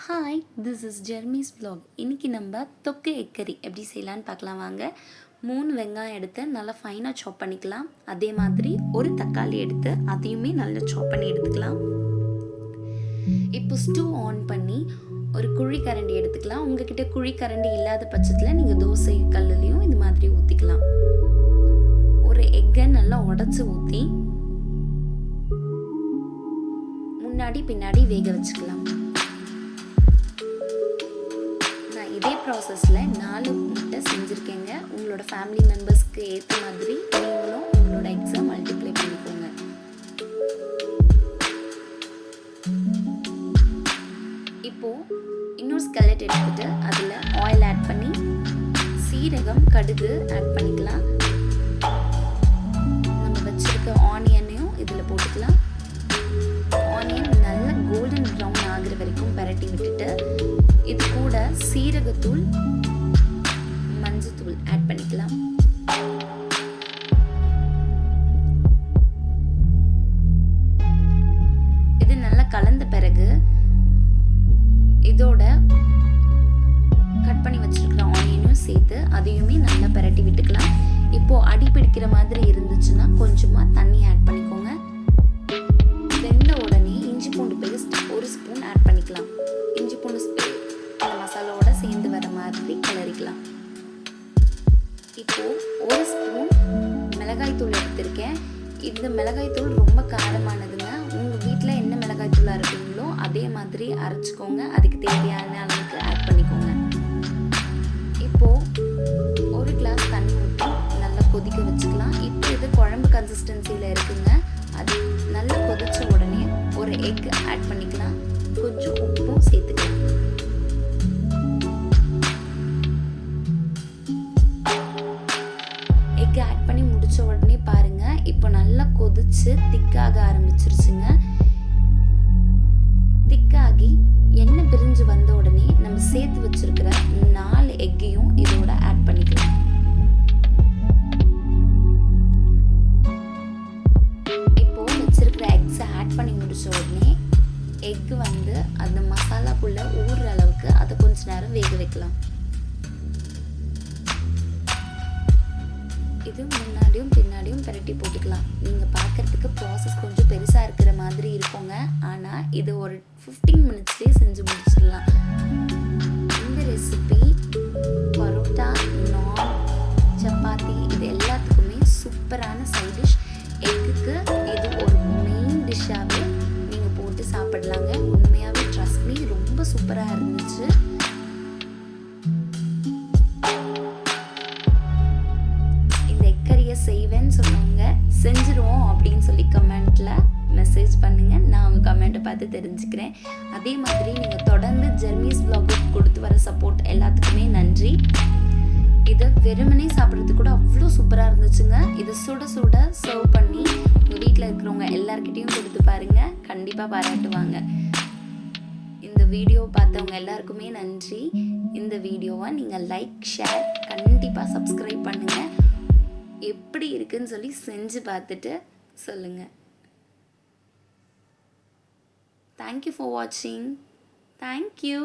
Hi, this is Jeremy's vlog. இன்றைக்கி நம்ம தொக்கு எக்கரி எப்படி செய்யலான்னு பார்க்கலாம் வாங்க. 3 வெங்காயம் எடுத்து நல்லா ஃபைனாக சாப் பண்ணிக்கலாம். அதே மாதிரி ஒரு தக்காளி எடுத்து அதையுமே நல்லா சாப் பண்ணி எடுத்துக்கலாம். இப்போ ஸ்டவ் ஆன் பண்ணி ஒரு குழிக்கரண்டி எடுத்துக்கலாம். உங்ககிட்ட குழிக்கரண்டி இல்லாத பட்சத்தில் நீங்கள் தோசை கல்லுலேயும் இது மாதிரி ஊற்றிக்கலாம். ஒரு எக்கை நல்லா உடச்சி ஊற்றி முன்னாடி பின்னாடி வேக வச்சுக்கலாம். இதே ப்ராசஸில் 4 முட்டை செஞ்சுருக்கேங்க. உங்களோட ஃபேமிலி மெம்பர்ஸ்க்கு ஏற்ற மாதிரி நீங்களும் உங்களோட எக்ஸை மல்டிப்ளை பண்ணிக்கோங்க. இப்போது இன்னொரு ஸ்கெலட் எடுத்துகிட்டு அதில் ஆயில் ஆட் பண்ணி சீரகம் கடுகு ஆட் பண்ணிக்கலாம். நம்ம வச்சுருக்க ஆனியனையும் இதில் போட்டுக்கலாம். ஆனியன் நல்லா கோல்டன் ப்ரௌன் ஆகிற வரைக்கும் பரட்டி விட்டுட்டு இது கூட சீரகத்தூள் மஞ்சத்தூள் ஆட் பண்ணிக்கலாம். இது நல்லா கலந்த பிறகு இதோட கட் பண்ணி வச்சிருக்கிற ஆனியனும் சேர்த்து அதையுமே நல்லா பரட்டி விட்டுக்கலாம். இப்போ அடி பிடிக்கிற மாதிரி இருந்துச்சுன்னா கொஞ்சமா தண்ணி ஆட் பண்ணிக்கோங்க. வெந்த உடனே இஞ்சி பூண்டு பேஸ்ட் 1 ஸ்பூன் ஆட் பண்ணிக்கலாம். இஞ்சி பூண்டு மசாலாவோட சேர்ந்து வர மாதிரி கிளறிக்கலாம். இப்போ 1 ஸ்பூன் மிளகாய் தூள் எடுத்திருக்கேன். இந்த மிளகாய் தூள் ரொம்ப காரமானதுங்க. உங்கள் வீட்டில் என்ன மிளகாய் தூள் அரைப்பீங்களோ அதே மாதிரி அரைச்சிக்கோங்க. அதுக்கு தேவையான அளவுக்கு ஆட் பண்ணிக்கோங்க. இப்போ 1 கிளாஸ் தண்ணி ஊற்றி நல்லா கொதிக்க வச்சுக்கலாம். இப்போ இது குழம்பு கன்சிஸ்டன்சியில் இருக்குங்க. அது நல்லா கொதிச்ச உடனே ஒரு எக் ஆட் பண்ணிக்கலாம். கொஞ்சம் உப்பும் சேர்த்துக்கலாம். எக் ஆட் பண்ணி முடிச்ச உடனே பாருங்க, இப்போ நல்லா கொதிச்சு திக்காக ஆரம்பிச்சிருச்சுங்க. திக்காகி எண்ணெய் பிரிஞ்சு வந்த உடனே நம்ம சேர்த்து வச்சிருக்கிற 4 எக்கையும் இதோட ஆட் பண்ணிக்கலாம். இப்போ வச்சிருக்கிற எக்ஸை ஆட் பண்ணி முடிச்ச உடனே எக் அந்த மசாலாக்குள்ள ஊறுற அளவுக்கு அதை கொஞ்ச நேரம் வேக வைக்கலாம். இது முன்னாடியும் பின்னாடியும் பரட்டி போட்டுக்கலாம். நீங்கள் பார்க்குறதுக்கு ப்ராசஸ் கொஞ்சம் பெருசாக இருக்கிற மாதிரி இருக்குங்க. ஆனால் இது ஒரு 15 மினிட்ஸ்லேயே செஞ்சு முடிச்சிடலாம். இந்த ரெசிபி பரோட்டா, நான், சப்பாத்தி இது எல்லாத்துக்குமே சூப்பரான சைட் டிஷ். எக்குக்கு இது ஒரு மெயின் டிஷ்ஷாகவே நீங்கள் போட்டு சாப்பிடலாங்க. உண்மையாகவே ட்ரஸ்ட் மீ ரொம்ப சூப்பராக இருந்துச்சு. செய்வேன்னு சொன்னாங்க, செஞ்சிருவோம் அப்படின்னு சொல்லி கமெண்ட்ல மெசேஜ் பண்ணுங்க. நான் உங்க கமெண்ட்டை பார்த்து தெரிஞ்சுக்கிறேன். அதே மாதிரி நீங்க தொடர்ந்து ஜெர்மிஸ் vlog கொடுத்து வர சப்போர்ட் எல்லாத்துக்குமே நன்றி. இதை வெறுமனே சாப்பிட்றதுக்கு கூட அவ்வளோ சூப்பராக இருந்துச்சுங்க. இதை சுட சுட சர்வ் பண்ணி உங்கள் வீட்டில் இருக்கிறவங்க எல்லார்கிட்டையும் கொடுத்து பாருங்க, கண்டிப்பாக பாராட்டுவாங்க. இந்த வீடியோ பார்த்தவங்க எல்லாருக்குமே நன்றி. இந்த வீடியோவை நீங்கள் லைக், ஷேர், கண்டிப்பாக சப்ஸ்கிரைப் பண்ணுங்கள். எப்படி இருக்குன்னு சொல்லி செஞ்சு பார்த்துட்டு சொல்லுங்கள். தேங்க்யூ ஃபார் வாட்சிங். தேங்க்யூ.